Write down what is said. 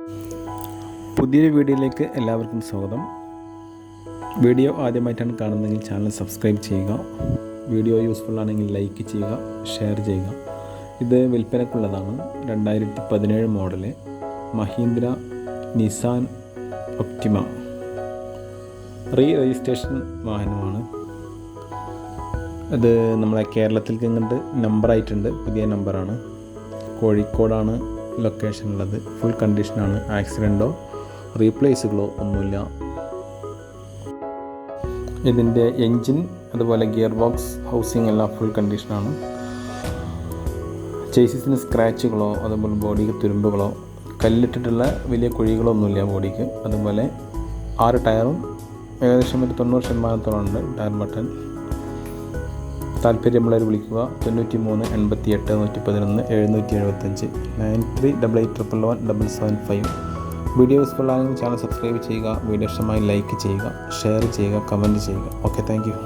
പുതിയൊരു വീഡിയോയിലേക്ക് എല്ലാവർക്കും സ്വാഗതം. വീഡിയോ ആദ്യമായിട്ടാണ് കാണുന്നതെങ്കിൽ ചാനൽ സബ്സ്ക്രൈബ് ചെയ്യുക. വീഡിയോ യൂസ്ഫുൾ ആണെങ്കിൽ ലൈക്ക് ചെയ്യുക, ഷെയർ ചെയ്യുക. ഇത് വിൽപ്പനക്കുള്ളതാണ്. 2017 model Mahindra Nissan Optima registration വാഹനമാണ്. അത് നമ്മളെ കേരളത്തിൽ കണ്ടിട്ട് നമ്പറായിട്ടുണ്ട്, പുതിയ നമ്പറാണ്. കോഴിക്കോടാണ് ലൊക്കേഷൻ ഉള്ളത്. ഫുൾ കണ്ടീഷനാണ്. ആക്സിഡൻറ്റോ റീപ്ലേസുകളോ ഒന്നുമില്ല. ഇതിൻ്റെ എൻജിൻ അതുപോലെ ഗിയർ ബോക്സ് ഹൗസിംഗ് എല്ലാം ഫുൾ കണ്ടീഷനാണ്. ചേസിന് സ്ക്രാച്ചുകളോ അതുപോലെ ബോഡിക്ക് തുരുമ്പുകളോ കല്ലിട്ടിട്ടുള്ള വലിയ കുഴികളോ ഒന്നുമില്ല ബോഡിക്ക്. അതുപോലെ 6 ടയറും ഏകദേശം ഒരു 90% ഉണ്ട് ടയർ ബട്ടൺ. താല്പര്യമുള്ളവർ വിളിക്കുക. 93 88 111 775 9388111775. വീഡിയോ യൂസ്ഫുൾ ആണെങ്കിൽ ചാനൽ സബ്സ്ക്രൈബ് ചെയ്യുക. വീഡിയോ ഇഷ്ടമായി ലൈക്ക് ചെയ്യുക, ഷെയർ ചെയ്യുക, കമൻറ്റ് ചെയ്യുക. Okay, thank you.